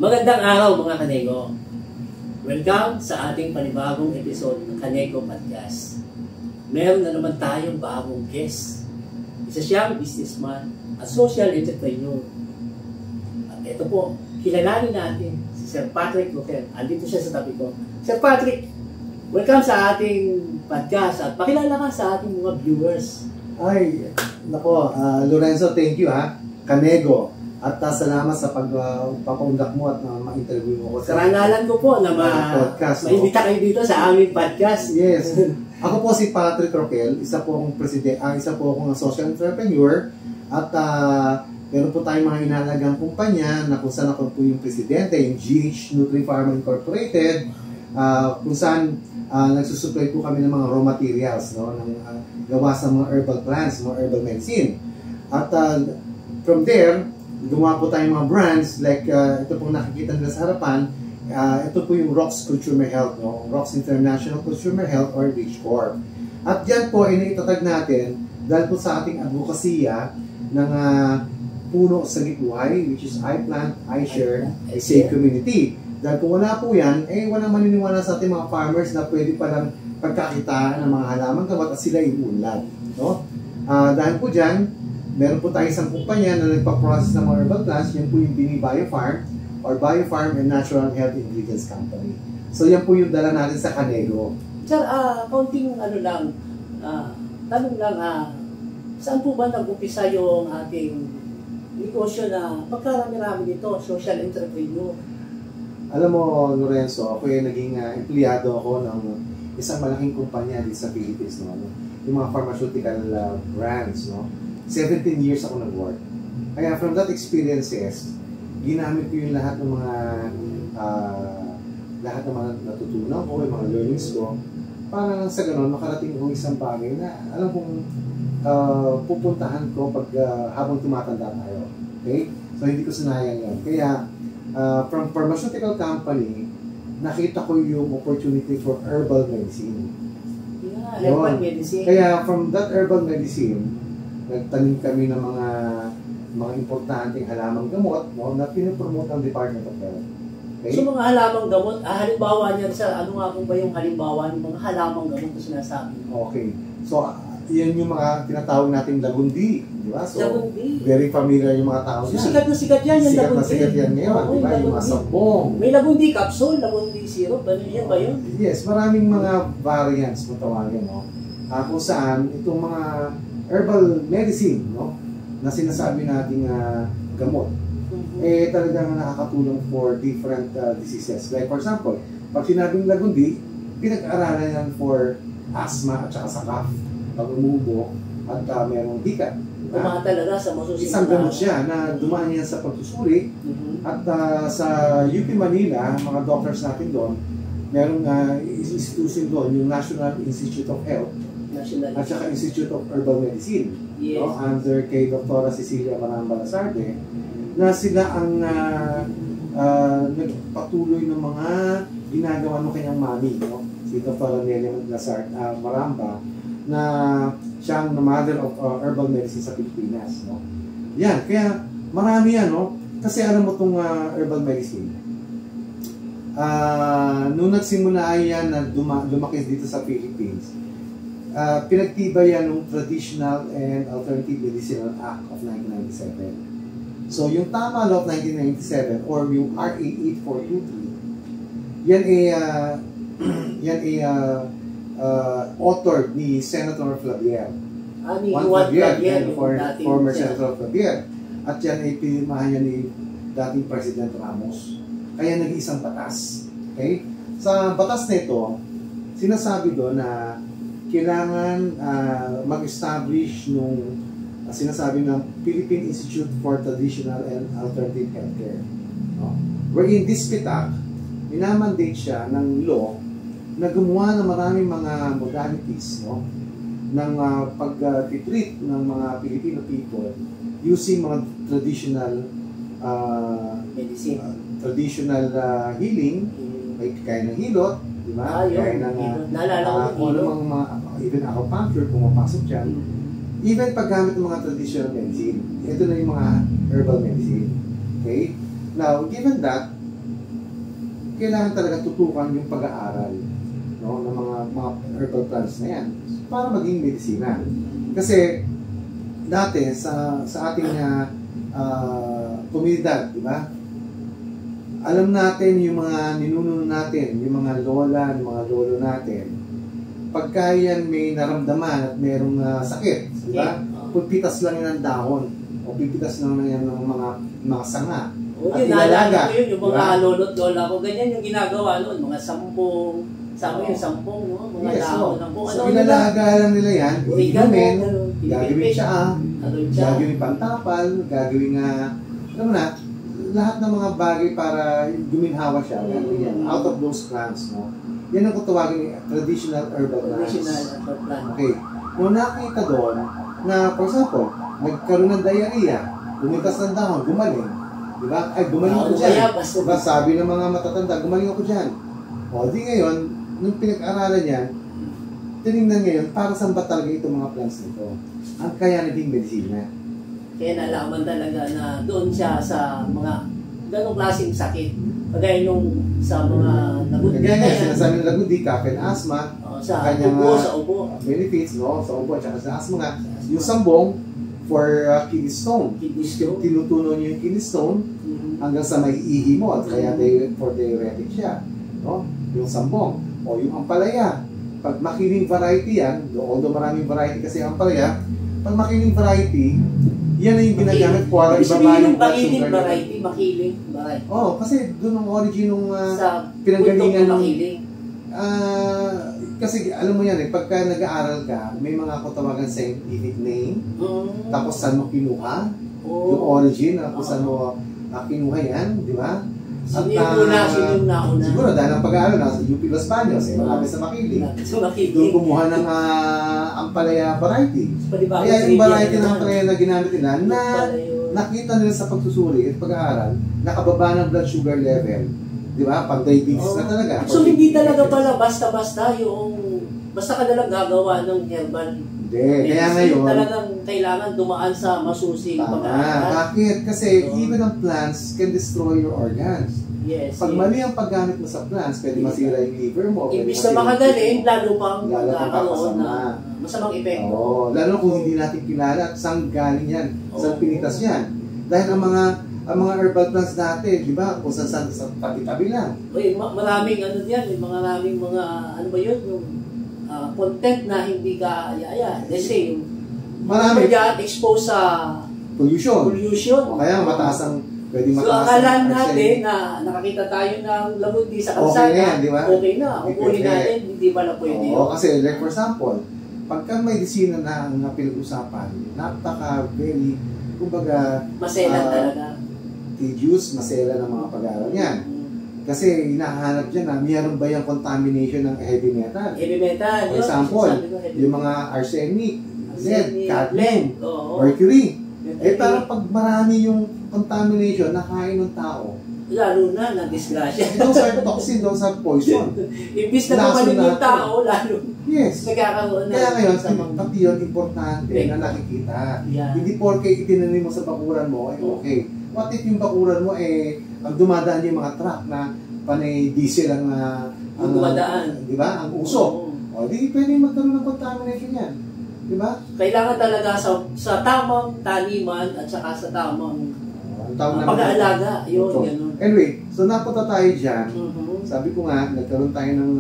Magandang araw mga Kanego. Welcome sa ating panibagong episode ng Kanego Podcast. Meron na naman tayong bagong guest. Isa siyang businessman at social entrepreneur. At ito po, kilalanin natin si Sir Patrick Roquel. Andito siya sa tabi ko. Sir Patrick, welcome sa ating podcast at pakilala ka sa ating mga viewers. Ay, nako, Lorenzo, thank you ha. Kanego. At salamat sa pagpapaundak mo at ma-interview mo ko. Karangalan ko po na ma-invita kayo dito sa aming podcast. Yes. Ako po si Patrick Roquel, isa po akong social entrepreneur at meron po tayong mga inalagang kumpanya na kung saan ako po yung presidente, yung GH Nutri-Pharma Incorporated, kung saan nagsusupply po kami ng mga raw materials, no, ng gawa sa mga herbal plants, mga herbal medicine. At from there, gumawa po tayong mga brands like ito pong nakikita nila sa harapan. Ito po yung Rox Consumer Health, no? Rox International Consumer Health or Rich Corp. At yan po ay naitatag natin dahil po sa ating advokasya ng puno sa gitbuhay, which is I Plant, I Share, I Save Community. Dahil kung wala po yan, walang maniniwala sa ating mga farmers na pwede palang pagkakitaan ng mga halaman gamot at sila iunlad, no? Dahil po dyan, meron po tayo isang kumpanya na nagpa-process ng mga herbal plants. Yan po yung Bini Biofarm or Biofarm and Natural Health Ingredients Company. So yan po yung dala natin sa Kanego. Sir, kaunting tanong lang, saan po ba nag-umpisa yung ating negosyo na pagkarami-rami nito, social entrepreneur? Alam mo, Lorenzo, ako yung naging empleyado ako ng isang malaking kumpanya dito sa Philippines, no? Yung mga pharmaceutical brands, no? 17 years ako nag-work. Kaya from that experiences, ginamit ko yung lahat ng mga natutunan ko, yung mga learnings ko, para lang sa ganun, makarating ko isang bagay na alam kong pupuntahan ko pag habang tumatanda tayo. Okay? So hindi ko sinayang yan. Kaya from pharmaceutical company, nakita ko yung opportunity for herbal medicine. Yeah, herbal medicine. Kaya from that herbal medicine, nagtanim kami ng mga importanteng halamang gamot, no, na pinopromote ng Department of Health. Okay? So mga halamang gamot, halimbawa niyan sir, ano nga po ba yung halimbawa ng mga halamang gamot na sinasabi? Okay. So, yan yung mga tinatawag nating lagundi, di ba? So, lagundi. Very familiar yung mga tao. So, sikat na sikat yan, yung sikat lagundi. Na sikat yan ngayon, di ba? Yung mga sabong. May lagundi capsule, lagundi syrup, ano yan ba yun? Yes, maraming mga variants mo tawagin, no? Kung saan, itong mga herbal medicine, no, na sinasabi nating gamot, talagang nakakatulong for different diseases. Like for example, pag sinabing lagundi, pinag-aaralan yan for asthma at saka sa cough, pag umubo at merong hika. Talaga sa masusunod. Isang gamot siya na dumaan yan sa pagsusuri. At sa UP Manila, mga doctors natin doon, merong institution doon, yung National Institute of Health, at saka Institute of Herbal Medicine, yes, no, under kay Dr. Cecilia Maramba Lasarte, na sila ang nagpatuloy ng mga ginagawa ng kanyang mami, no? Si Dr. Nelia Lasarte Maramba, na siyang mother of herbal medicine sa Pilipinas, no? Yan, kaya marami yan, no? Kasi alam mo itong herbal medicine, nung nagsimula yan na lumaki dito sa Philippines, pinagtibay yan ng Traditional and Alternative Medicinal Act of 1997. So, yung Tama Law of 1997 or yung RA 8423, yan ay authored ni Senator Flavier. Juan Flavier, former Senator Flavier. At yan ay pinirmahan yan ni dating President Ramos. Kaya nag-iisang batas. Okay? Sa batas na ito, sinasabi doon na kailangan mag-establish nung sinasabi ng Philippine Institute for Traditional and Alternative Healthcare. No? Wherein this PITAC, minamandate siya ng law na gumawa ng maraming mga modalities, no, ng pag-treat ng mga Filipino people using mga traditional medicine, traditional healing, kaya ng hilot, di ba? Kaya ng even acupuncture, pumapasok dyan. Even paggamit ng mga traditional medicine, ito na yung mga herbal medicine. Okay? Now, given that, kailangan talaga tutukan yung pag-aaral, no, ng mga herbal plants na yan para maging medisina. Kasi dati sa ating komunidad, di ba? Alam natin yung mga ninuno natin, yung mga lola, yung mga lolo natin, pagka yan may naramdaman at merong sakit, di ba? Pipitas lang yan ng dahon o pipitas lang yan ng mga sanga. O yun, naalala ko yun, yung mga lolo't lola ko, ganyan yung ginagawa noon, mga sampung, sama yung sampung, no? Mga dahon ng kung ano. So, ilalagalan nila yan, iinumin, gagawin siya, gagawin pantapal, gagawin alam mo na, lahat ng mga bagay para guminhawa siya, yan, out of those plants, no? Yan ang kutawagin traditional herbal plants. Traditional herbal plant. Okay. Nung nakita doon, na, for example, nagkaroon ng diarrhea, lumitas ng dahon, gumaling. Diba? Ay, gumaling ako dyan. Diba? Sabi ng mga matatanda, gumaling ako dyan. O, di ngayon, nung pinag-aralan yan, tinignan ngayon, para saan ba talaga itong mga plants nito? Ang kaya naging medisina. Kaya nalaman talaga na doon siya sa mga ganong klaseng sakit. Kagaya nung sa mga lagudi. Kagaya nga, sinasabi ng lagudi, cough and asthma, sa kanyang, ubo, sa ubo. Benefits, no? Sa ubo at saka sa asthma nga. Yung sambong, for kidney stone. Tinutuno niyo yung kidney stone hanggang sa may ihi mo at kaya for diuretic siya. No? Yung sambong. O yung ampalaya. Pag makiling variety yan, although maraming variety kasi ang ampalaya, pag makiling variety, yan na yung ginagamit para ibaba yung blood sugar. Makiling variety. Oh, kasi doon ang origin ng sa pinanggalingan ng makiling. Kasi alam mo yan pagka nag-aaral ka, may mga katawagan scientific name, tapos saan mo kinuha, yung origin, kung saan mo kinuha yan, di ba? Sino yung nauna? Siguro dahil ang pag-aaral nasa UP Los Baños, malapit sa Makiling. Doon kumuha ng ampalaya variety. Kaya yung variety ng ampalaya na ginamit nila, na nakita nila sa pagsusuri at pag-aaral, nakababa ng blood sugar level. Di ba? Pag-diabetes na talaga. So hindi talaga pala basta-basta yung, basta ka nalang gagawa ng herbal. Hindi. Kaya ngayon, talagang kailangan dumaan sa masusing pag-aaral. Bakit? Kasi even ang plants can destroy your organs. Yes. Pag mali ang paggamit mo sa plants, pwede masira yung liver mo. Imbis na makagaling, lalo pang magkakaroon na masamang epekto. Oo. Lalo kung hindi natin kilala at saan galing yan, saan pinitas yan. Dahil ang mga herbal plants natin, di ba, kung saan sa tabi-tabi lang. Uy, maraming ano yan, maraming mga, ano ba yun, yung content na hindi ka ayaya. Let's say, yung marami expose sa pollution. O kaya mataas ang, pwede mataas. So, akalan natin na nakakita tayo ng lamudi sa kalsada. Okay na yan, di ba? Okay na. Kukunin natin, hindi pala pwede. Oo, kasi like for example, pagka may medisina na pinag-usapan, very, kumbaga, maselan talaga. Tedious, masela ng mga pag-aaral yan. Kasi hinahanap dyan na mayroon ba yung contamination ng heavy metal? Heavy metal. For example, yung mga arsenic, lead, cadmium, mercury. Parang pag marami yung contamination, nakain ng tao. Lalo na, na-disgrasya. Those are toxin, those are poison. Imbis na kapalit yung tao, lalo. Yes. Nagkakaroon na. Kaya ngayon, pati yun, importante na nakikita. Hindi porke itinanim mo sa bakuran mo, okay. What if yung bakuran mo ang dumadaan yung mga truck na panay diesel ang dumadaan, di ba? Ang usok. O di pwede magkaroon ng contamination yan. Di ba? Kailangan talaga sa tamang taniman at saka sa tamang pag-aalaga. Yun, ganun. Anyway, so napunta tayo dyan. Sabi ko nga, nagkaroon tayo ng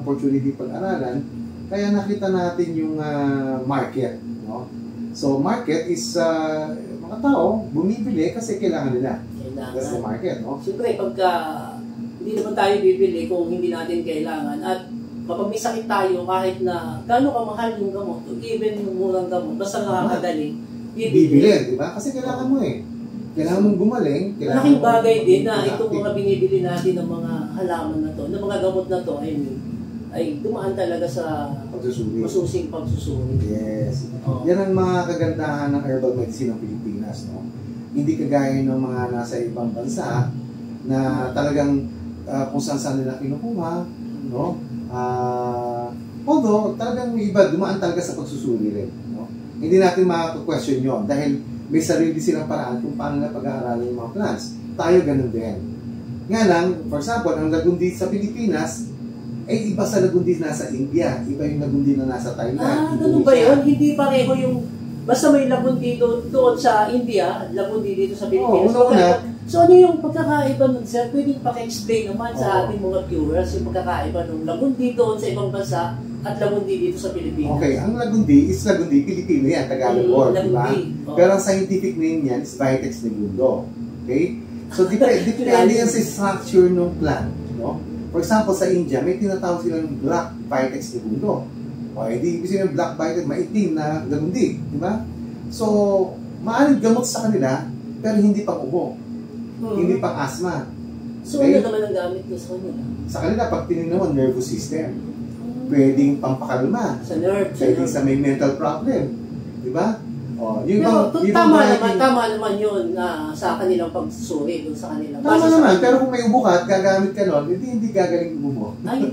opportunity pag-aralan, kaya nakita natin yung market. No? So market is mga tao bumibili kasi kailangan nila. That's the market, no? Siyempre, pagka hindi naman tayo bibili kung hindi natin kailangan at kapag may sakit tayo, kahit na gaano kamahal yung gamot, even yung murang gamot, basta nakakadali, bibili, di ba? Kasi kailangan mo Kailangan mong gumaling. Malaking bagay din na itong mga binibili natin ng mga halaman na to, ng mga gamot na to, ay dumaan talaga sa masusing pagsusuri. Yes. Yan ang mga kagandahan ng herbal medicine ng Pilipinas, no? Hindi kagaya ng mga nasa ibang bansa na talagang kung saan nila kinukuha, no? Although talagang may iba dumaan talaga sa pagsusuri rin, no? Hindi natin maka-question yon dahil may sarili silang paraan kung paano na pag-aaralan yung mga plants. Tayo ganun din. Nga lang, for example, ang lagundi sa Pilipinas, ay iba sa lagundi nasa India, iba yung lagundi na nasa Thailand. Ganun ba yun? Hindi pareho yung, basta may lagundi doon sa India, lagundi dito sa Pilipinas. So ano yung pagkakaiba nun, sir? Pwedeng paki-explain naman sa ating mga viewers yung pagkakaiba ng lagundi doon sa ibang bansa at lagundi dito sa Pilipinas. Okay, ang lagundi is lagundi Pilipino yan, Tagalog word, di ba? Pero ang scientific name niyan is Vitex negundo. Okay? So depende yan sa structure ng plant, no? For example, sa India, may tinatawag silang black Vitex negundo. O, hindi ibig sabihin black Vitex, maitim na lagundi, di ba? So, maaaring gamot sa kanila, pero hindi pang ubo. Hindi pang asthma. So, ano naman ang gamit ko sa kanila? Sa kanila, pag tinignan mo, nervous system. Pwedeng pampakalma. Sa nerve. Pwedeng sa may mental problem. Di ba? O, tama naman yun sa kanilang pagsusuri doon sa kanila. Tama naman, pero kung may ubo ka at gagamit ka nun, hindi gagaling ubo mo. Ay,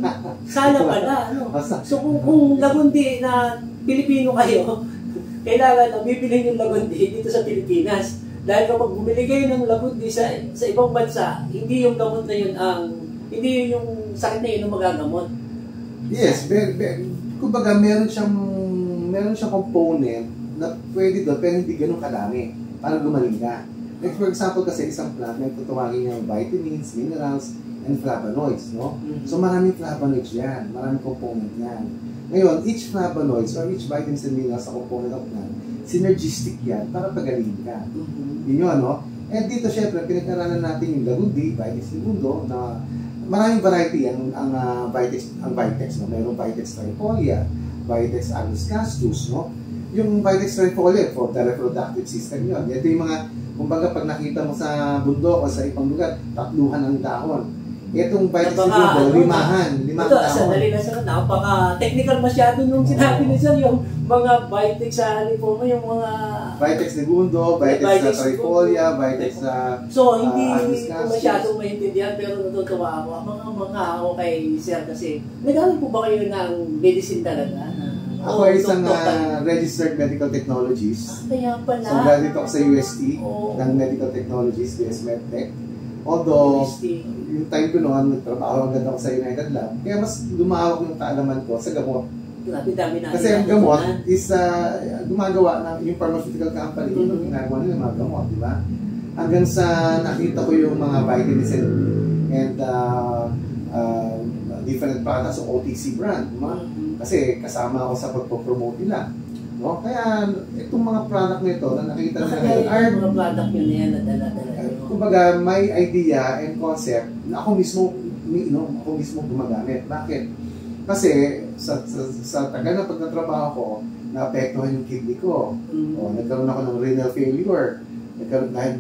sana pala. Ano? So, kung lagundi na Pilipino kayo, kailangan na bibili yung lagundi dito sa Pilipinas. Dahil kapag bumili kayo ng lagundi sa ibang bansa, hindi yung gamot na yun hindi yung sakit na yun ang magagamot. Yes, kumbaga meron siyang component na pwede doon, pero hindi ganun kadami para gumaling ka. Like for example kasi isang plant, may tutawagin niya vitamins, minerals, and flavonoids, no? So maraming flavonoids yan, maraming component yan. Ngayon, each flavonoids or each vitamins and minerals sa component of plant, synergistic yan para pagaling ka. Yun yun, no? And dito syempre, pinag-aralan natin yung lagundi, Vitex negundo, na maraming variety ang Vitex, no? Mayroong Vitex trifolia, Vitex agnus castus, no? Yung Vitex trifolia for the reproductive system yun. Ito yung mga, kumbaga pag nakita mo sa bundok o sa ibang lugar, tatluhan ang dahon. Itong Vitex negundo, limang dahon. Sandali na sir, napaka-technical masyado nung sinabi ni sir, yung mga Vitex sa lipoma, yung mga Vitex negundo, Vitex trifolia, Vitex so, hindi ko masyadong maintindihan, pero natutuwa ako. Mga ako kay sir kasi, nag-aaral po ba kayo ng medicine talaga? Ako ay isang registered medical technologist. Kaya pala. So, graduate ako sa UST ng medical technologies, US MedTech. Although, yung time ko noon, nagtrabaho agad ako sa United Lab, kaya mas lumawak yung kaalaman ko sa gamot. Kasi ang gamot is gumagawa na yung pharmaceutical company, yung ginagawa nila mga gamot, di ba? Hanggang sa nakita ko yung mga vitamins and different products o OTC brand, di ba? Kasi kasama ako sa pagpo-promote nila. No? Kaya itong mga product nito na nakita nila ngayon, mga product nyo na yan na dala-dala. Kumbaga, may idea and concept na ako mismo gumagamit. Bakit? Kasi sa tagal na pag natrabaho ko, naapektuhan yung kidney ko. O, nagkaroon ako ng renal failure. Nagkaroon dahil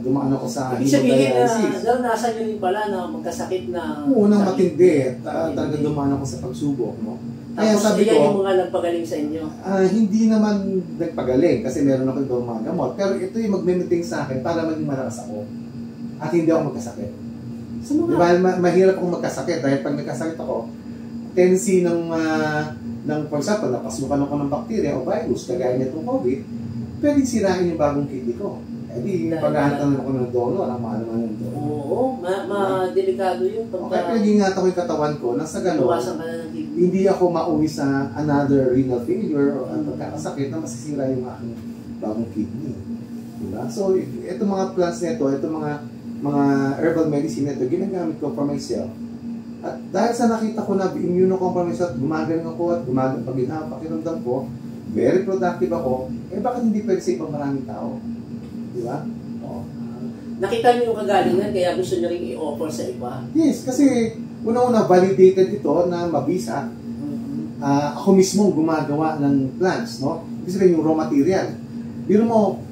dumaan ako sa hemodialysis. Nasa nyo rin pala na magkasakit na... Unang matindi. Talagang dumaan ako sa pagsubok. No? Kaya tapos sabi ko, yung mga nagpagaling sa inyo? Hindi naman nagpagaling kasi meron ako ibang mga gamot. Pero ito yung magme-meeting sa akin para maging malakas ako. At hindi ako magkasakit. Diba, mahirap akong magkasakit dahil pag nagkasakit ako, tendency ng for example, napasukan ako ng bacteria o virus, kagaya nitong COVID, pwedeng sirain yung bagong kidney ko. Hindi, paghahantan ako ng donor, ang mahal naman ng donor. Oo, delikado yun. Kaya pinag-ingatan ko yung katawan ko, nasa gano'n, hindi ako mauwi sa another renal failure o pagkakasakit na masisira yung aking bagong kidney. Diba? So, itong mga plants nito, itong mga herbal medicine nito, ginagamit ko for myself. At dahil sa nakita ko na immunocompromised at gumagaling ako at pag pakiramdam ko, very productive ako, bakit hindi pwede sa ibang maraming tao? Di ba? Nakita niyo yung kagalingan, kaya gusto niyo rin i-offer sa iba? Yes, kasi unang-una validated ito na mabisa. Ako mismo gumagawa ng plants, no? Ibig sabihin yung raw material. Pero mo,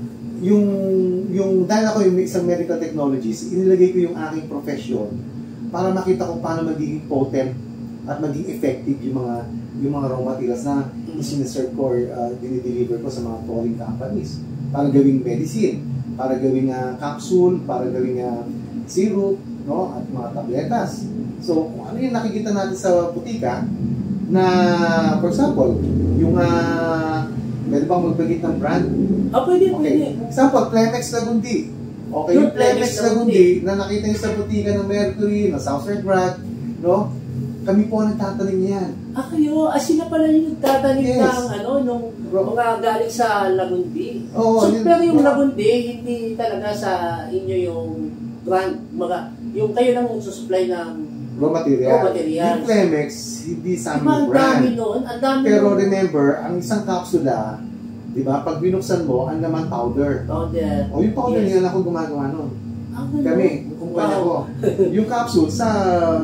dahil ako yung isang medical technologist, inilagay ko yung aking profession para makita kung paano magiging potent at maging effective yung mga raw materials na siniserve ko or dinideliver ko sa mga touring companies para gawing medicine, para gawing capsule, para gawing syrup, no? At mga tabletas. So, kung ano yung nakikita natin sa butika na, for example, yung pwede bang magbagit ng brand? Pwede. Example, Clemex Lagundi. Okay, yung Plemex Lagundi na nakita niyo sa butika ng Mercury, ng Southside Brad, no? Kami po ang nagtatanim yan. Kayo? Sila pala yung nagtatanim Yes. ng nung mga galing sa Lagundi. Oo, So, pero yung Lagundi, hindi talaga sa inyo yung brand, yung kayo lang susupply ng raw material. Raw materials. Yung Plemex, hindi sa aming ang dami brand. nun. Ang dami Pero nun. remember, ang isang kapsula, di ba, pag binuksan mo, ang laman powder. Powder. O yung powder Yes. nila ako gumagawa nun. Kami, yung kumpanya ko. Yung capsule sa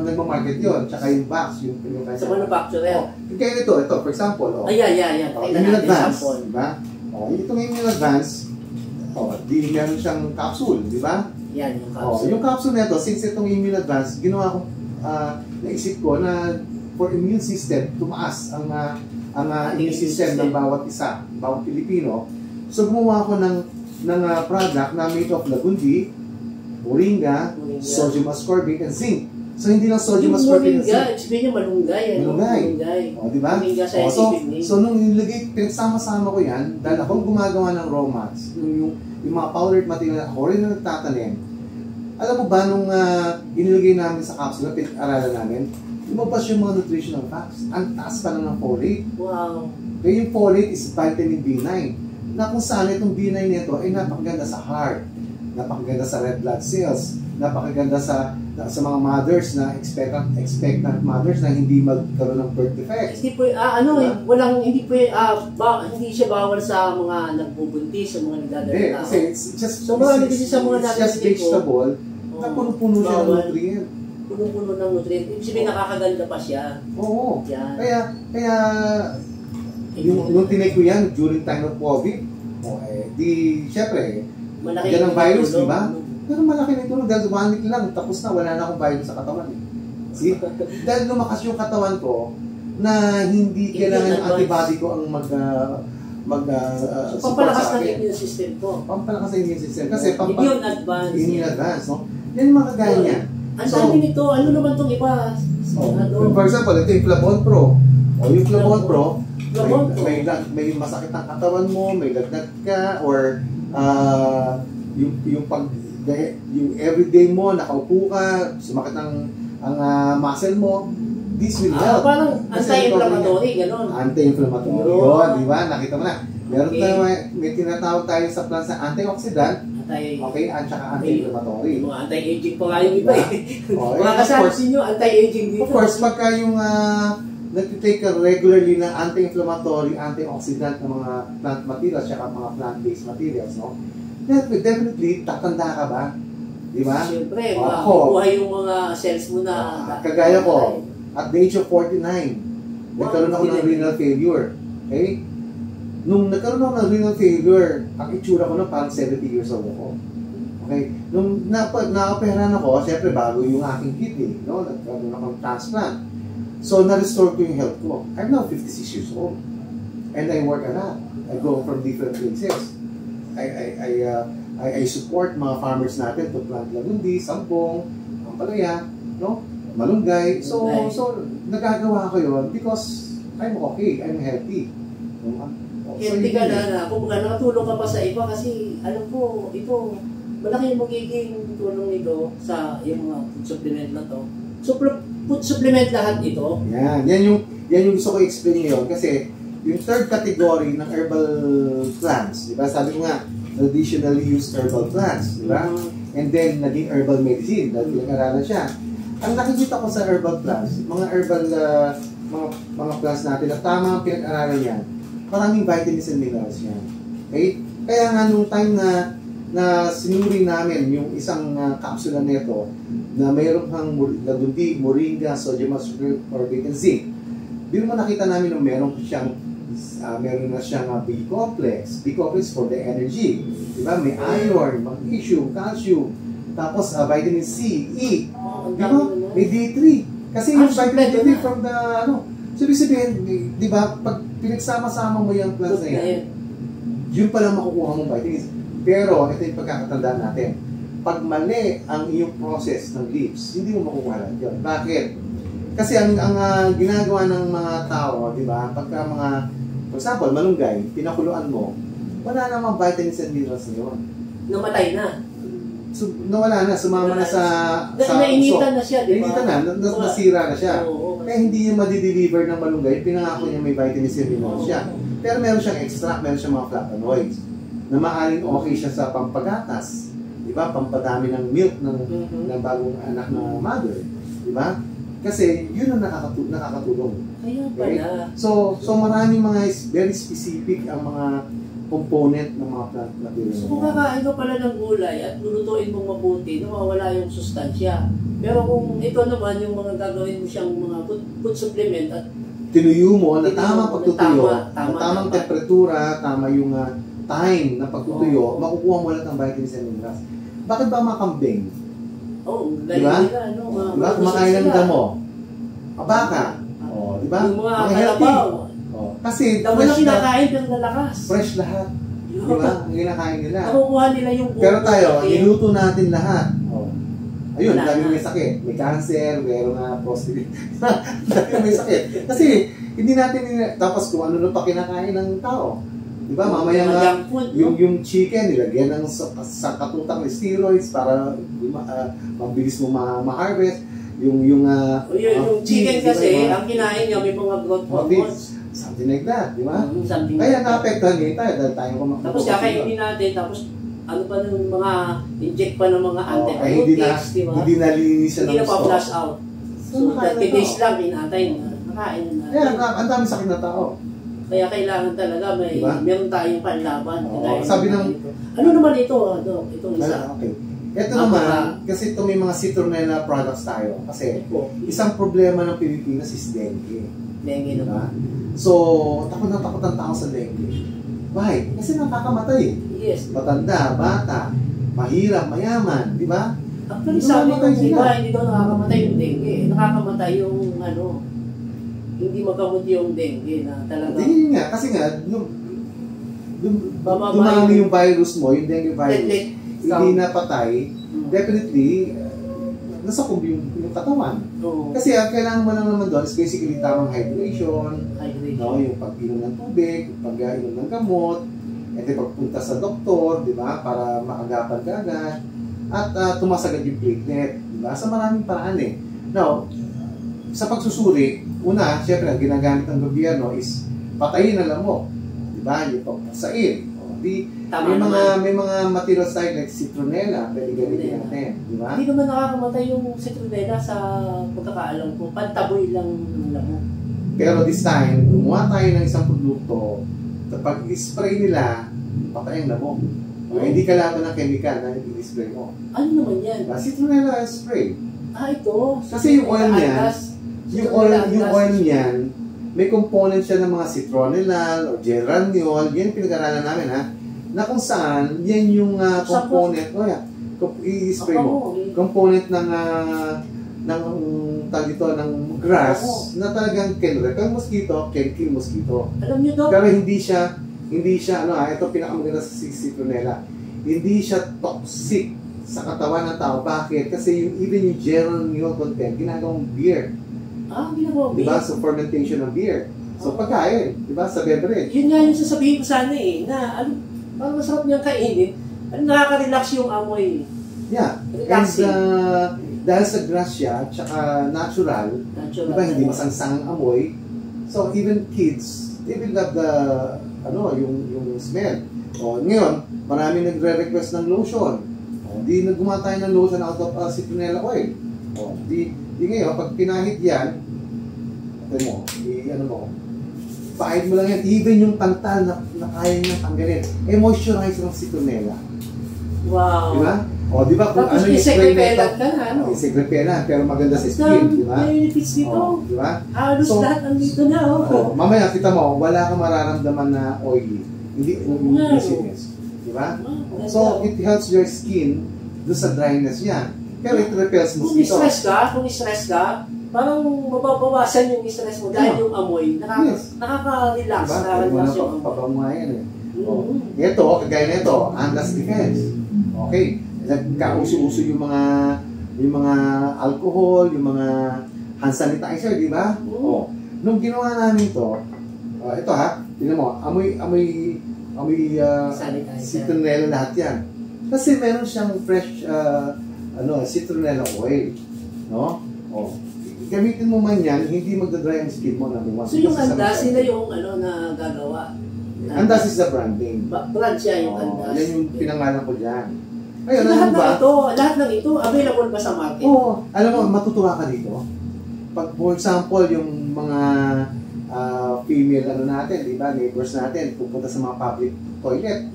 nagmamarket yun, tsaka yung box, yung Sa manufacturer. Kaya ito, for example, Ayan. Immune Advance, di ba? Itong Immune Advance, di meron siyang capsule, di ba? Yan, yung capsule. Yung capsule nito, since itong Immune Advance, ginawa ko, naisip ko na for immune system, tumaas ang immune system ng bawat isa, bawat Pilipino. So gumawa ko ng product na made of Lagundi, Moringa, sodium ascorbate, and zinc. So hindi lang sodium ascorbate and zinc. Moringa, explain nyo malunggay. Malunggay. Di ba? Moringa sa so nung nilagay, pinagsama-sama ko yan, dahil akong gumagawa ng raw mats, yung mga powdered material, ako rin na nagtatanim. Alam mo ba, nung inilagay namin sa capsule, pinag-aralan namin, lumabas yung mga nutritional facts. Ang taas pa lang ng folate. Wow. Kaya yung folate is vitamin B9. Na kung saan itong B9 nito ay napakaganda sa heart, napakaganda sa red blood cells, napakaganda sa mga mothers na expectant mothers na hindi magkaroon ng birth defects. Hindi po hindi siya bawal sa mga nagbubuntis, sa mga nagdadala. Kasi it's just so marami din sa mga it's just vegetable na puno-puno siya ng nutrient. Puno-puno ng nutrient. Ibig sabihin nakakaganda pa siya. Oo. Yan. Kaya yung tinake ko yan during time of COVID, syempre, yan ang virus, di ba? Pero malaki na tulong dahil 1 week lang, tapos na, wala na akong virus sa katawan. See? Dahil lumakas yung katawan ko na hindi kailangan yung antibody ko ang pampalakas ng immune system ko. Pampalakas ng immune system. Kasi immune advance. Immune advance, no? Yan yung mga kagaya niya. Ang dami nito, ano naman itong iba? For example, ito yung Flavon Pro. Yung Flavon Pro, may masakit ang katawan mo, may lagnat ka, or yung everyday mo, nakaupo ka, sumakit ang muscle mo, this will help. Parang anti-inflammatory, gano'n. Anti-inflammatory, yun, di ba? Nakita mo na. May tinatawag tayo sa plants na antioxidant, okay, at saka anti-inflammatory. Mga anti-aging pa nga yung iba eh. Mga kasalusin nyo, anti-aging dito. Of course, pagka yung nag-take ka regularly ng anti-inflammatory, antioxidant ng mga plant materials, saka mga plant-based materials, no? Definitely, tatanda ka ba? Di ba? Siyempre, makukuha yung mga cells mo na... Kagaya ko, at the age of 49, nagkaroon ako ng renal failure. Okay? Nung nagkaroon ako ng renal failure, ang itsura ko na parang 70 years old ako. Okay? Nung na-operahan ako, siyempre bago yung aking kidney, no? Nagkaroon ako ng transplant. So, na-restore ko yung health ko. I'm now 56 years old. And I work a lot. I go from different places. I support mga farmers natin to plant Lagundi, Sampong, Ampalaya, no? Malunggay. So nagagawa ko yun because I'm okay, I'm healthy. Healthy ka na, kumbaga nakatulong ka pa sa iba kasi alam ko, ito, malaki yung magiging tulong nito sa yung mga food supplement na to. So, food supplement lahat ito? Yan yung gusto ko explain ngayon kasi yung third category ng herbal plants, di ba? Sabi ko nga, traditionally used herbal plants, di ba? And then, naging herbal medicine, dahil pinag-aralan siya. Ang nakikita ko sa herbal plants, mga herbal, mga plants natin, na tama ang pinag-aralan yan, maraming vitamins and minerals yan. Okay? Kaya nga, nung time na sinuri namin yung isang capsule nito, na mayroon kang Lagundi, Moringa, sodium ascorbate, and zinc, di mo nakita namin na meron na siyang B-complex. B-complex for the energy. Diba? May iron, magnesium, calcium, tapos vitamin C, E. Diba? May D3. Kasi yung vitamin D3 from the, so ibig sabihin, diba, pag pinagsama-sama mo yung plants na yan, yun palang makukuha mong vitamins. Pero, ito yung pagkakatandaan natin. Pag mali ang iyong process ng leaves, hindi mo makukuha lang yun. Bakit? Kasi ang ginagawa ng mga tao, di ba, pagka mga, for example, malunggay, pinakuluan mo, wala namang vitamins and minerals na yun. Namatay na. nawala na, sumama na sa nainitan na siya, di ba? Nainitan na, nasira na siya. Oo. Kaya hindi niya madideliver ng malunggay, pinangako niya may vitamin C mineral siya. Pero meron siyang extract, meron siyang mga flavonoids na maaaring okay siya sa pampagatas, di ba? Pampadami ng milk ng bagong anak na mother, di ba? Kasi yun ang nakakatulong. Kaya Okay? pala. So maraming mga very specific ang mga component ng mga plant material. So kung kakain ka pala ng gulay at lulutuin mong mabuti, nawawala yung sustansya. Pero kung ito naman yung mga gagawin mo siyang mga food supplement at tinuyo mo na tamang pagtutuyo, tama, tamang temperatura, tama yung time na pagtutuyo, makukuha mo lahat ng vitamins and minerals. Bakit ba mga kambing? Diba? Diba? Kumakain ng damo. Baka. Diba? Yung mga healthy. kalabaw. Kasi damo na kinakain pero lalakas. Fresh lahat. Diba? Ang kinakain nila. Nakukuha nila yung buko. Pero tayo, niluto natin lahat. Ayun, Wala dami na. may sakit. May cancer, meron na prostate. Dami may sakit. Kasi, hindi natin, tapos kung ano pa kinakain ng tao. Diba? Mamaya nga, yung chicken, nilagyan ng sa katutang ng steroids para mabilis mo ma-harvest. Yung chicken kasi, ang kinain niya may mga growth hormones. Something like that, di ba? Kaya naapektuhan din tayo dahil tayo kumakita. Tapos kakainin natin, tapos ano pa ng mga inject pa ng mga antibiotics, di ba? Hindi nalinis siya ng hindi na pa-flush out. So, 30 days lang, inatay na. Nakain na natin. Kaya, ang dami sakit na tao. Kaya kailangan talaga meron tayong panlaban. Sabi ng... Ano naman ito? Itong isa. Okay. Ito naman, kasi ito may mga citronella products tayo. Kasi isang problema ng Pilipinas is dengue. Dengue naman. So, takot na takot ang tao sa dengue. Why? Kasi nakakamatay. Yes. Matanda, bata, mahirap, mayaman, di ba? Actually, sabi ko, hindi daw nakakamatay yung dengue. Nakakamatay yung hindi magamot yung dengue na talaga. Hindi nga, kasi nga, dumami yung virus mo, yung dengue virus, hindi napatay, definitely, nasakob yung katawan. Kasi ang kailangan mo lang naman doon is basically tamang hydration, no, yung pag-inom ng tubig, pag-inom ng gamot, at pagpunta sa doktor, di ba, para maagapan ka agad, at tumasagad yung platelet, di ba, sa maraming paraan eh. Now, sa pagsusuri, una, syempre, ang ginagamit ng gobyerno is patayin ang lamok, di ba, yung pagpasain. May mga materials tayo like citronella, pwede gamitin natin, di ba? Hindi naman nakakamatay yung citronella sa pagkakaalam ko, pantaboy lang ng lamok. Pero this time, gumawa tayo ng isang produkto, kapag i-spray nila, patay ang lamok. Hindi kailangan ng chemical na i-spray mo. Ano naman yan? Citronella spray. Ito. Kasi yung oil niyan, yung oil niyan, may component siya ng mga citronellal o geraniol, yan pinag-aralan namin ha, na kung saan, yan yung component, i-spray mo, component ng ng grass na talagang can repel mosquito, can kill mosquito. Alam niyo daw? Pero hindi siya, ito pinakamaganda sa citronella, hindi siya toxic sa katawan ng tao. Bakit? Kasi even yung geraniol content, ginagawang beer. Ginagawa beer? Diba? So, fermentation ng beer. So, pagkain. Diba? Sa beverage. Yun nga yung sasabihin ko sana na parang masarap niyang kainin. Nakaka-relax yung amoy. Yeah. Relaxing. And dahil sa grass siya, tsaka natural, diba? Hindi masangsang ang amoy. So, even kids, they will love yung smell. Ngayon, marami nagre-request ng lotion. Di naggumawa tayo ng lotion out of citronella oil. Di ngayon, pag pinahid yan, pahid mo lang yan, even yung pantal na kaya niyang tanggalin, moisturize ng citronella. Wow! Diba? Diba kung tapos ano yung spray nito? Isegrepela, pero maganda sa skin, diba? Benefits dito. Diba? Halos lahat nandito na. Mamaya, kita mo, wala kang mararamdaman na oily. Hindi greasiness. Diba? So, it helps your skin doon sa dryness niya. Pero it repels mosquito. Kung stress ka, parang mababawasan yung stress mo dahil yung amoy. Nakaka-relax. Diba? Nakaka-relax yung amoy. Papamuha yan eh. Ito, kagaya na ito, Andas Defense. Okay. Nagkauso-uso yung mga alcohol, yung mga hand sanitizer, di ba? Nung ginawa namin ito ha, tingnan mo, amoy citronella lahat yan. Kasi meron siyang fresh citronella oil, no? Oh. Gamitin mo man yan, hindi magdadry ang skin mo na bumas. So yung Andas, sila yung na gagawa. Andas is the branding. Brand siya yung Andas. Yan yung pinangalan ko dyan. Ayun, so, lahat ng ito, available pa sa market? Oo. Alam mo, matutuwa ka dito. Pag, for example, yung mga female natin, di ba, neighbors natin, pupunta sa mga public toilet.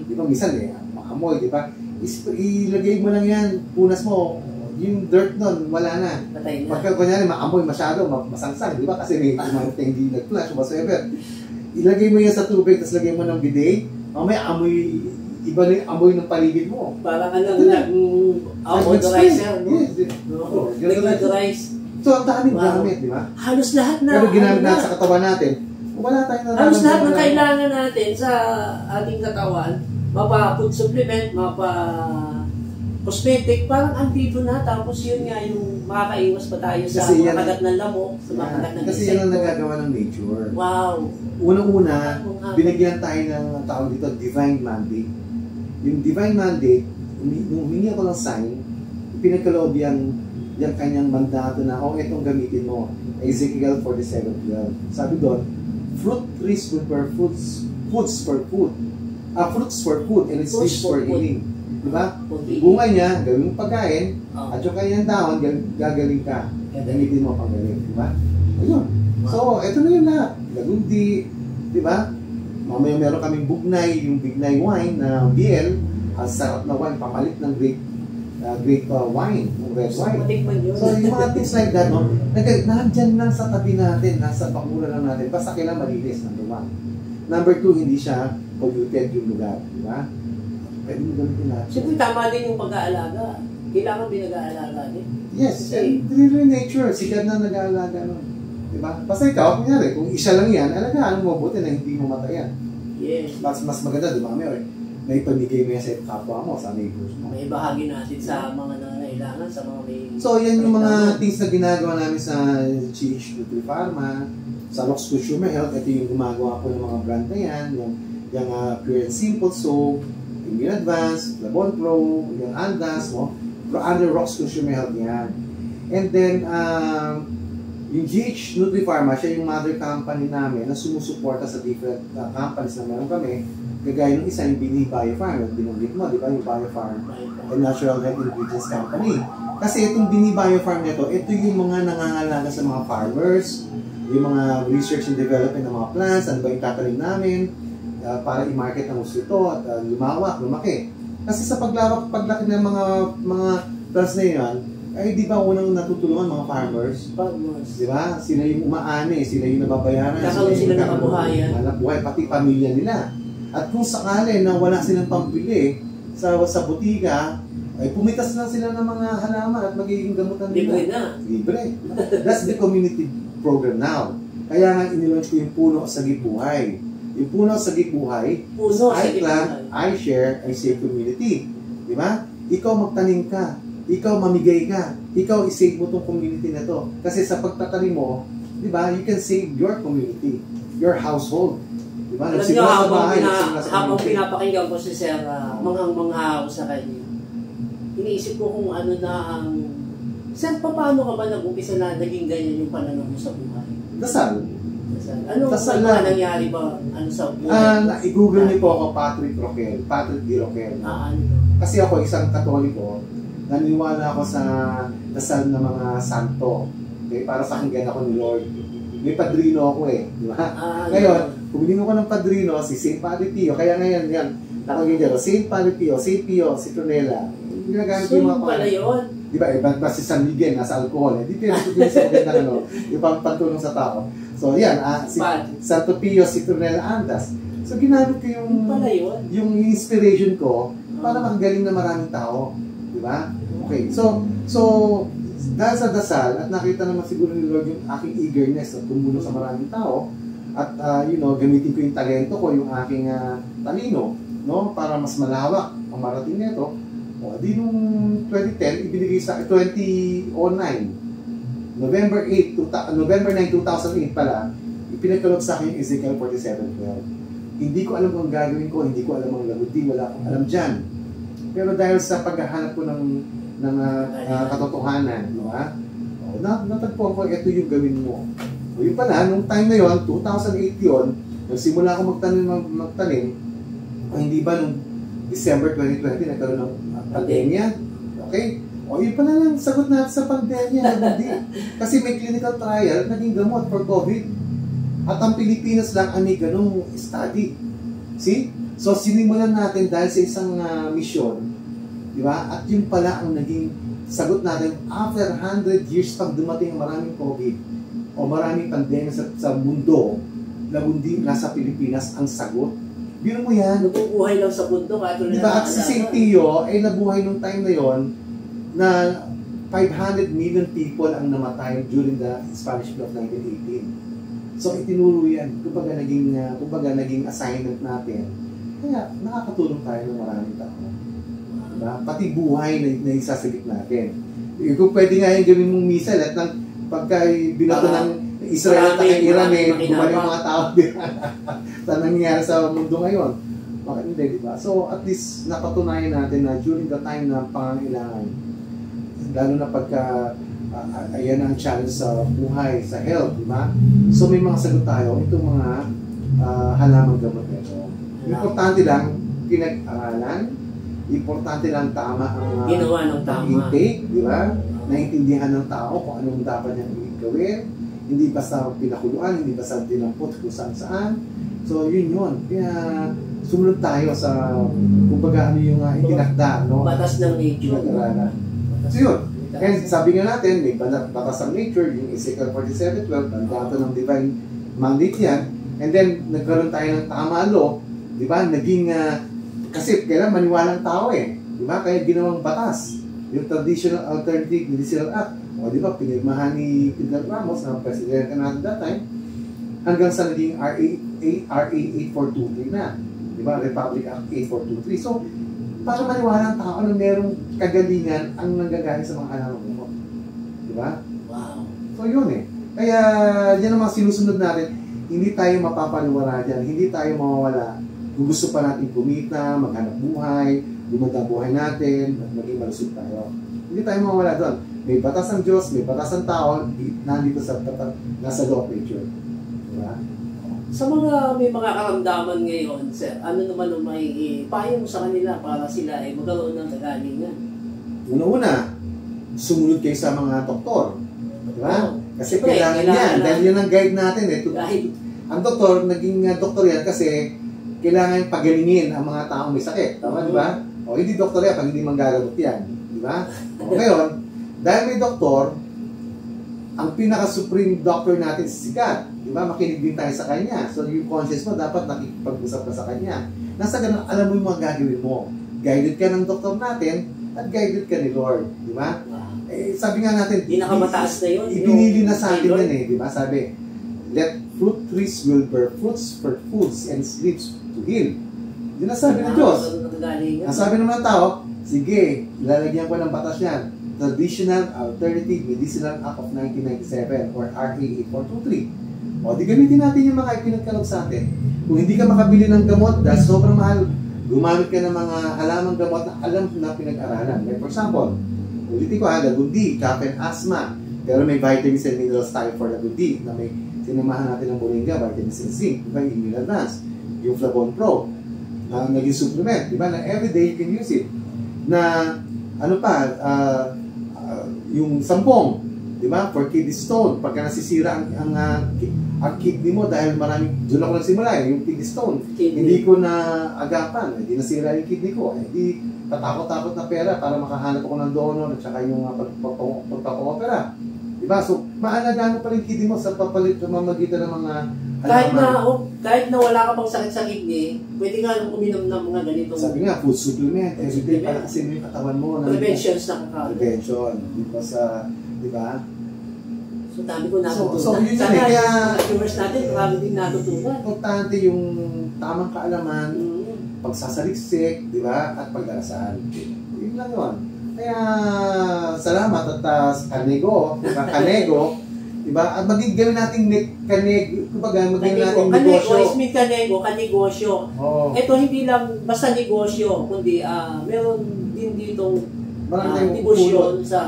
Di ba, minsan makamoy, di ba? Ilagay mo lang yan, punas mo, yung dirt nun, wala na. Patay na. Pagka kunyari, maamoy masyado, masangsang, di ba? Kasi may kumating hindi nag-flash, whatsoever. Ilagay mo yan sa tubig, tapos lagay mo ng bidet, mamaya amoy, iba na yung amoy ng paligid mo. Parang nag-odorizer, no? Nag-odorize. So, ang daming gamit, di ba? Halos lahat na. Pero ginamit natin sa katawan natin, wala tayong nararamdaman. Halos lahat na kailangan natin sa ating katawan, mapa-food supplement, mapa-cosmetic, parang andito na. Tapos yun nga yung makakaiwas pa tayo sa mga kagat ng lamok, sa mga kagat ng kasi yan ang nagagawa ng nature. Wow. Unang-una, binigyan tayo ng tawag dito, divine mandate. Yung divine mandate, nung humingi ako ng sign, pinagkaloob yung kanyang mandato na, itong gamitin mo. Ezekiel 47:12. Sabi doon, fruit trees prepare foods for food. Fruits for food and its leaves for healing. Diba? Bunga niya, gawing pagkain, at yung kanyang dahon, gagaling ka. Gamitin mo pang galing. Diba? Ayun. So, ito na yun lahat. Lagundi, diba? Mamaya meron kaming bugnay, yung bignay wine na BL, ang sarap na wine, pamalit ng grape wine, red wine. So, yung mga things like that, no, nandyan lang sa tabi natin, nasa bakura lang natin, basta kailangan malinis, number 1. Number 2, hindi siya polluted yung lugar, di ba? Pwede mo gamitin natin. Siyempre, tama din yung pag-aalaga. Kailangan pinag-aalaga din. Yes, and really nature, sikat na nag-aalaga nun. Di ba? Basta ikaw, kunyari, kung isa lang yan, alagaan mo mabuti na hindi mo matayan. Yes. Mas maganda, di ba? May pamigay mo yan sa kapwa mo, sa neighbors mo. May bahagi natin sa mga nangangailangan, sa mga may... So, yan yung mga things na ginagawa namin sa GH Nutri-Pharma, sa Rox Consumer Health. Ito yung gumagawa po ng mga brand na yan, yung Pure and Simple Soap, Immune Advance, Labon Pro, yung Andas, under Rox Consumer Health yan. And then, yung GH Nutri-Pharma, siya yung mother company namin na sumusuporta sa different companies na meron kami. Kagaya ng isa, yung Bini Biofarm, yung binanggit mo, di ba? Yung Biofarm, a Natural Health Ingredients Company. Kasi itong Bini Biofarm nito, ito yung mga nangangalaga sa mga farmers, yung mga research and development ng mga plants, ano ba yung tatanim namin, para i-market ng gusto ito at lumaki. Kasi sa paglaki ng mga plants na yan, ay di ba unang natutulungan mga farmers? Di ba? Sila yung umaani, sila yung nababayaran. Kakaroon sila ng kabuhayan. Hanap buhay, pati pamilya nila. At kung sakali na wala silang pambili sa butika, ay pumitas lang sila ng mga halaman at magiging gamutan nila. Libre na. Libre. That's the community program now. Kaya nga inilaunch ko yung Puno sa Gibuhay. Yung Puno sa Gibuhay, I plant, I share, I save community. Di ba? Ikaw magtanim ka. Ikaw mamigay ka. Ikaw isave mo tong community na to. Kasi sa pagtatanim mo, di ba, you can save your community, your household. Diba? Alam nyo, habang pinapakinggan ko si Sir, manghang-mangha ako sa kanya. Iniisip ko kung ano na ang... Sir, paano ka ba nag-umpisa na naging ganyan yung pananaw mo sa buhay? Dasal. Ano ba nangyari ba sa buhay? I-google niyo po ako Patrick D. Roquel. Kasi ako isang Katoliko, naniwala ako sa dasal ng mga santo. Okay? Para pakinggan ako ni Lord. May padrino ako di ba? Ngayon, kung ko ng padrino, si St. Padre Pio, kaya ngayon, yan, nakagin dyan, St. Padre Pio, St. Pio, Citronella, ginagamit yung mga pala yun. Di ba, iba si San Miguel, nasa alcohol, di pinatutulong sa maganda, yung pantulong sa tao. So, yan, si Santo Pio, Citronella, Andas. So, ginamit ko yung inspiration ko para makagaling na maraming tao. Di ba? Okay, so, dahil sa dasal, at nakita naman siguro ni Lord yung aking eagerness at tumulong sa maraming tao, at gamitin ko yung talento ko, yung aking talino, no, para mas malawak ang marating nito. Di nung 2010, ibinigay sa 2009, November 9, 2008 pala, ipinagkaloob sa akin yung Ezekiel 47:12. Hindi ko alam kung gagawin ko, hindi ko alam ang laguti, wala akong alam dyan. Pero dahil sa paghahanap ko ng katotohanan, di ba? Natagpuan ko, ito yung gawin mo. O yun pala, nung time na yon, 2008 yun, nagsimula ako magtanim, o hindi ba nung December 2020, nagkaroon ng pandemya? Okay? O yun pala lang, sagot natin sa pandemya. Kasi may clinical trial, naging gamot for COVID. At ang Pilipinas lang ang may ganung study. See? So, sinimulan natin dahil sa isang mission, di ba? At yun pala ang naging sagot natin after 100 years pag dumating ang maraming COVID o maraming pandemya sa mundo, lagundi nasa Pilipinas ang sagot. Biro mo yan. Nabubuhay lang sa mundo. Di ba? At si St. Theo ay nabuhay nung time na yon na 500 million people ang namatay during the Spanish flu of 1918. So, itinuro yan. Kumbaga naging assignment natin. Kaya, nakakatulong tayo ng maraming tao. Diba? Pati buhay na isasagip natin. Kung pwede nga yung gawin mong missile at nang pagka binato ng Israel at Iran, bumalik yung mga tao sa nangyayari sa mundo ngayon. Bakit hindi, diba? So, at least napatunayan natin na during the time na pangangailangan, lalo na pagka ayan ang challenge sa buhay, sa health, diba? So, may mga sagot tayo, itong mga halamang gamot nito. Importante lang, pinag-aralan, importante lang tama ang ginawa ng tama intake, di ba? Naintindihan ng tao kung anong dapat niyang gawin. Hindi basta pinakuluan, hindi basta dinampot kung saan-saan. So, yun. Kaya, sumunod tayo sa, kumbaga ano yung itinakda, no? Batas ng nature. So, yun. And sabi nga natin, may batas ng nature, yung Ezekiel 47:12, ang dato ng divine mandate yan. And then, nagkaroon tayo ng tama law, di ba? Naging, kasi kailan maniwalang tao di ba? Kaya ginawang batas, yung Traditional Alternative Medicinal Act. O di ba, pinirmahan ni Fidel Ramos, na presidente natin that time, hanggang sa naging RA 8423 na. Di ba? Republic Act 8423. So, para maniwala ang tao na merong kagalingan ang nanggagaling sa mga halaman mo. Di ba? Wow. So, yun Kaya, yan ang mga sinusunod natin. Hindi tayo mapapaliwala dyan. Hindi tayo mawawala. Kung gusto pa natin kumita, maghanap buhay, lumanda buhay natin, at maging malusog tayo. Hindi tayo mawawala doon. May batas ng Diyos, may batas ng tao, nandito nasa law of nature. Diba? Sa may mga karamdaman ngayon, sir, ano naman ang may payo mo sa kanila para sila ay magkaroon ng kagalingan? Una-una, sumunod kayo sa mga doktor. Diba? Kasi Siyempre, kailangan yan. Dahil yun ang guide natin. Ang doktor, naging doktor yan kasi kailangan pagalingin ang mga taong may sakit. Tama, di ba? O hindi doktor yan pag hindi manggagamot yan. Di ba? O ngayon, dahil may doktor, ang pinaka-supreme doctor natin si sikat. Di ba? Makinig din tayo sa kanya. So yung conscience mo, dapat nakikipag-usap ka sa kanya. Nasa ganun, alam mo yung mga gagawin mo. Guided ka ng doktor natin at guided ka ni Lord. Di ba? Sabi nga natin, pinakamataas na yun. Ibinili na sa atin yan di ba? Sabi, let fruit trees will bear fruits for foods and leaves to heal. Yun ang sabi ng Diyos. Ang sabi naman ng tao, sige, ilalagyan ko ng batas yan. Traditional Alternative Medicinal Act of 1997 or RA 8423. O, di gamitin natin yung mga ipinagkalog sa atin. Kung hindi ka makabili ng gamot dahil sobrang mahal, gumamit ka ng mga halamang gamot na alam na pinag-aralan. Like for example, ulitin ko lagundi, cough and asthma. Pero may vitamins and minerals tayo for lagundi na may sinamahan natin ng moringa, vitamins and zinc, diba, immune advance, yung Flavon Pro, naging supplement, diba, na everyday you can use it. Na, ano pa, yung sampong, diba, for kidney stone, pagka nasisira ang kidney mo dahil maraming, doon ako nagsimula yung kidney stone, hindi ko na agapan, hindi nasira yung kidney ko, hindi tatakot-takot na pera para makahanap ako ng donor at saka yung pagpapopera. Diba? So, maalagaan mo pa rin kidney mo sa papalit sa mamagitan ng mga kahit na wala ka pang sakit sa kidney, pwede nga nung uminom ng mga ganito. Sabi nga, food supplement. Everyday para kasi yung katawan mo. Preventions na kakao. Prevention. Diba? So, dami ko natutunan. So, yun sana kaya, yung viewers natin, marami din natutunan. Importante yung tamang kaalaman, pagsasaliksik, diba? At pag-darasal. Yun lang yun. Kaya, salamat at kanego, diba? At magigawin natin kanego, kumbaga, magigawin natin negosyo. Kanego, is mean kanego, kanegosyo. Oh. Ito hindi lang basta negosyo, kundi meron din ditong Marami tayong debosyon sa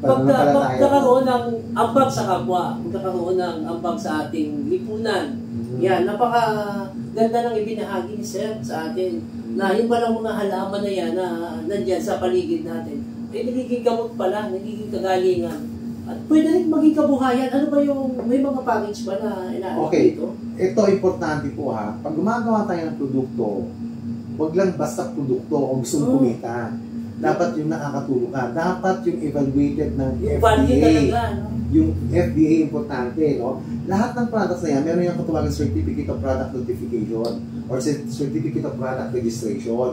pananampalataya. pagkakaroon ng ambag sa kapwa, pagkakaroon ng ambag sa ating lipunan. Yan, napaka-ganda ng ibinahagi ni Sir sa atin na yung palang mga halaman na yan na nandyan sa paligid natin, ay nagiging gamot pala, nagiging kagalingan. At pwede rin maging kabuhayan. Ano ba yung, may mga package ba na inaalok Okay. dito? Ito, importante po ha. Pag gumagawa tayo ng produkto, huwag lang basta produkto o gustong kumita. Dapat yung nakakatulong ka. Dapat yung evaluated ng Yung value FDA. talaga, no? Yung FDA importante, no? Lahat ng products na yan, meron yung katuwagang Certificate of Product Notification or Certificate of Product Registration.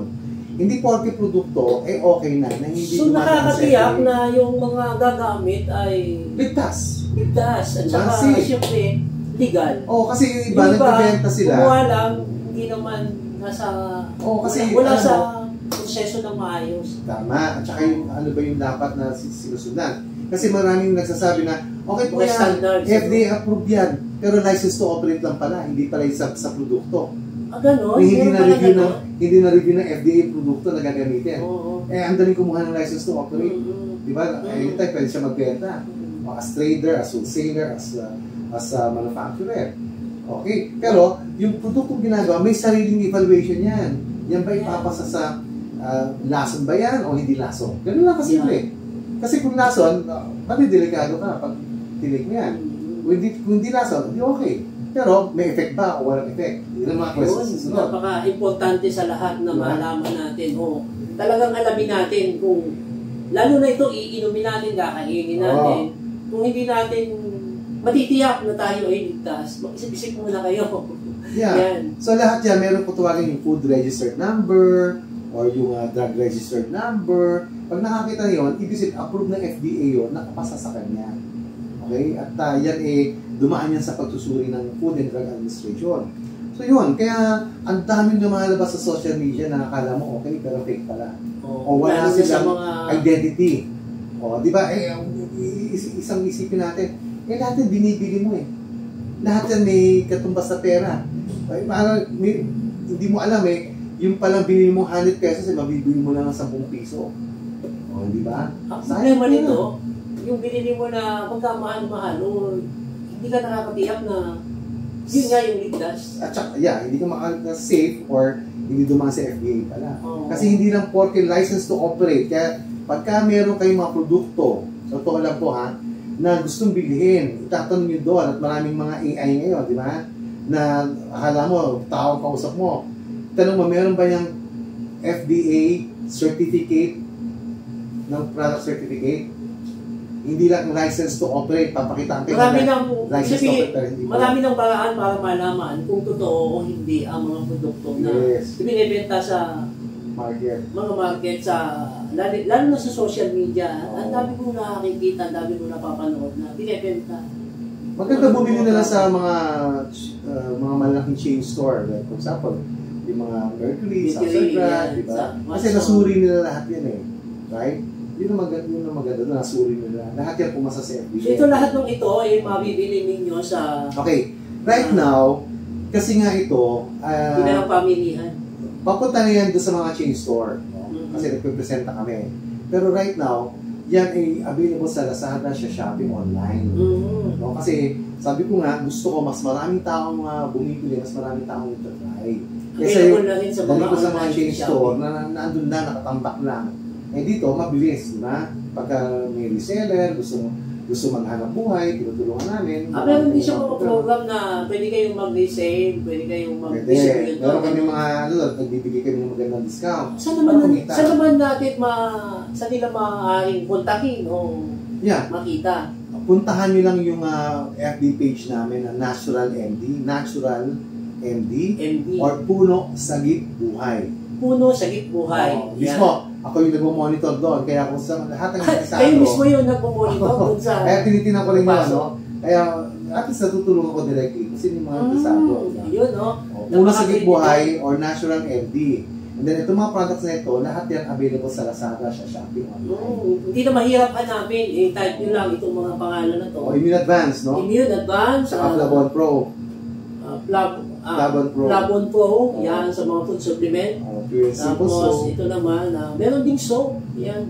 Hindi porke produkto, okay na hindi So dumadaan sa nakakatiyak FDA. na yung mga gagamit ay Ligtas. ligtas at saka Massive. siyempre legal. Kasi yung iba, nagbibenta sila. Kumuha lang, hindi naman nasa, Kasi wala alam sa mo, proseso ng maayos. tama. At saka yung ano ba yung dapat na sinusundan. Kasi maraming nagsasabi na, okay po May yan, standards, FDA approved yan. Pero license to operate lang pala, hindi pala yung sa produkto. Ganon? Hindi Meron pala na-review ganon? ng FDA yung produkto na gagamitin. Oo. Ang daling kumuha ng license to operate. Di ba? Anytime pwede siya magbenta. As trader, as wholesaler, as manufacturer. Okay? Pero, yung produktong ginagawa, may sariling evaluation yan. Yan ba ipapasa sa lason ba yan o hindi lason? Ganun lang kasimple. Kasi kung lason, delikado ka pag tinig mo yan. Kung hindi lason, hindi okay. Pero may effect ba o walang effect? Yun ang mga questions. Napaka-importante sa lahat na malaman natin o talagang alamin natin kung lalo na ito iinumin natin, kakainin natin. Kung hindi natin matitiyak na tayo ay ligtas, mag-isip-isip muna kayo. Yan. So lahat yan, meron po tawagin yung food registered number or yung drug registered number. Pag nakakita niyo yun, ibig sabihin approved ng FDA yun, nakapasa sa kanya. Okay? At yan dumaan yan sa pagsusuri ng Food and Drug Administration. So yun, kaya ang daming lumalabas sa social media na akala mo okay, pero fake pala. O wala silang identity. O, di ba? Isang isipin natin, lahat yan binibili mo eh. Lahat yan may katumbas sa pera. Parang hindi mo alam yung palang binili mo 100 pesos, mabibili mo lang ng 10 piso. O, di ba? Ang problema nito, yung binili mo na pagkamahal-mahal, hindi ka nakakatiyak na yun nga yung ligtas. At saka, hindi ka maka-safe or hindi dumaan sa FDA pala. Kasi hindi lang porke license to operate. Kaya pagka meron kayong mga produkto, so ito lang po na gustong bilhin, itatanong nyo doon at maraming mga AI ngayon, di ba? Na akala mo, tao kausap mo. Tanong mo, meron ba yung FDA certificate ng product certificate? Hindi lang license to operate, papakita marami ng paraan para malaman kung totoo o hindi ang mga produkto na binibenta sa mga market lalo na sa social media. Ang dami kong nakakikita, ang dami kong napapanood na binibenta. Maganda bumili na lang sa mga malaking chain store. Like, for example, yung mga Mercury, Southside, diba? Kasi nasuri nila lahat yan eh. Right? Yun ang maganda doon, nasuri nila. Lahat yan pumasa sa FDA. So ito lahat ng ito ay mabibili ninyo sa... Okay. Right now, kasi nga ito... Hindi na lang pamilihan. Papunta na yan doon sa mga chain store. No? Kasi nagpipresenta kami. Pero right now, yan ay available sa Lazada, sa Shopee online. No? Kasi sabi ko nga, gusto ko mas maraming taong bumibili, mas maraming taong ito-try. Kasi dali ko sa mga chain store na nandun na, nakatambak lang. Dito, mabilis, di ba? Pagka may reseller, gusto maghanap buhay, tinutulungan namin. Meron din siya mga program na pwede kayong mag-resale, pwede kayong mag-distribute. Meron kami mga, nagbibigay kami ng magandang discount. Saan naman natin saan nila maaaring kontakin o makita? Puntahan nyo lang yung FB page namin na Natural MD, or Puno Sagip Buhay. Puno Sagip Buhay. Mismo, ako yung nagmo-monitor doon. Kaya kung sa lahat ng interesado. Kayo mismo yung nagmo-monitor doon sa... Kaya tinitingnan ko rin yun, no? Kaya at least natutulungan ko directly kasi yung mga interesado. Yun, no? Puno Sagip Buhay or Natural MD. And then itong mga products na ito, lahat yan available sa Lazada, sa Shopee. Hindi na mahirap hanapin. Type nyo lang itong mga pangalan na to. Immune Advance, no? Immune Advance. Saka Flavon Pro. Laban Pro. Labon Pro, yan, sa mga food supplement. Pure and Simple Tapos, Soap. ito naman, meron ding soap. Yan.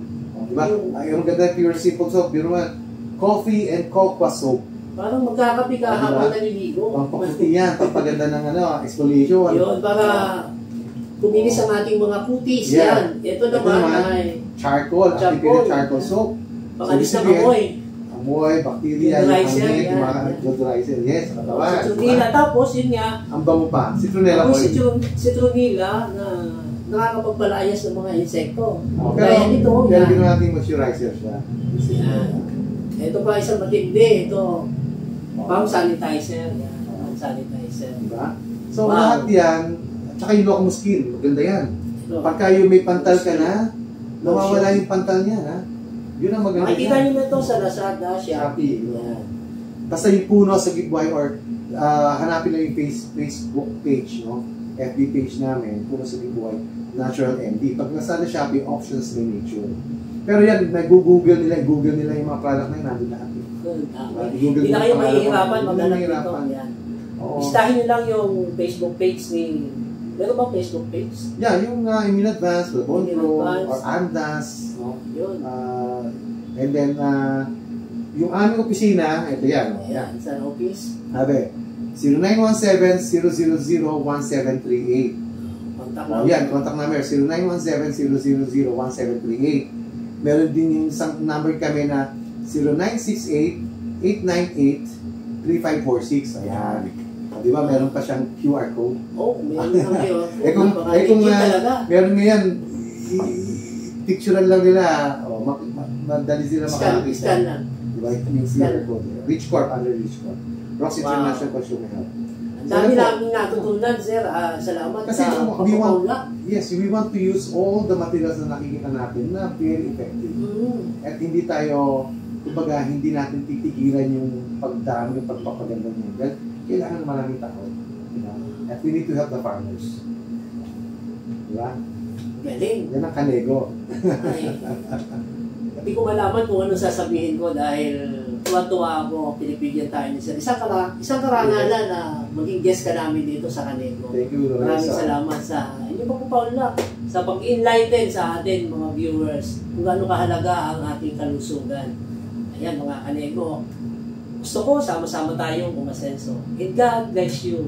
Diba? Ay, ang ganda Pure and Simple Soap. Biro man, Coffee and Cocoa Soap. Parang magkakapi ka habang naliligo. Pampaputi yan, pampaganda ng exfoliation. Yun, para kuminis ang ating mga kutis. Yeah. Yan. Ito naman ay Charcoal, activated charcoal soap. pangalis So, ng amoy. Amoy, bacteria, yung Deodorizer, hangin, yan. yung mga deodorizer. Yes, katawan. Citronella. Tapos, yun nga, Ang bango pa, citronella Tapos oil. citronella na nakakapagpalayas ng mga insekto. Pero, Gaya nito, pero yan. ginawa natin moisturizer siya. Yan. Ito pa isang matindi. Ito, palm sanitizer. Yan. Palm sanitizer. Diba? So, Wow. lahat yan, at saka yung Locum Skin, maganda yan. Ito. Pagka yung may pantal ka na, nawawala yung pantal niya, ha? Yun ang maganda Makikita yan. nyo na ito sa Lazada, Shopee. Shopee. Yan. Basta yung puno sa giveaway or hanapin lang yung Facebook page, no? FB page namin, puno sa giveaway, Natural MD. Pag nasa Shopee, options by nature. Pero yan, Google nila yung mga product na yun, nandun lahat. Hindi na kayo mahihirapan Hindi maghanap mahihirapan. dito. Yan. Oo. Listahin nyo lang yung Facebook page ni... Meron bang Facebook page? Yeah, yung Immune Advance, Labon Immune Pro, Advance. or Andas, no? Yun. And then, yung aming opisina, ito yan. Ayan, sa office. Sabi, 0917-000-1738. Contact Oh, yan, contact number, 0917-000-1738. Meron din yung isang number kami na 0968-898-3546. Ayan. O, di ba, meron pa siyang QR code. Oh, meron lang kayo. kung talaga. meron ngayon, picturean lang nila, madali sila makakita. Scan lang. Diba? Yung QR code. Rich Corp, under Rich Corp. Rox International Consumer Health. Ang dami namin natutunan, sir. Salamat Kasi sa we want, pagpapaula. yes, we want to use all the materials na nakikita natin na very effective. At hindi tayo, kumbaga, hindi natin titigilan yung pagdami, yung pagpapaganda niya. Well, kailangan maraming tao. Diba? At we need to help the farmers. Diba? Galing. Yan ang kanego. Ay. Hindi ko malaman kung ano sasabihin ko dahil tuwa-tuwa ako, pinipigyan tayo ni sir. Isang karangalan na maging guest ka namin dito sa Kanego. Thank you, Lorenzo. Maraming salamat sa inyo pa po, Paula, sa pag-enlighten sa atin, mga viewers, kung gaano kahalaga ang ating kalusugan. Ayan, mga Kanego. Gusto ko, sama-sama tayong umasenso. And God bless you.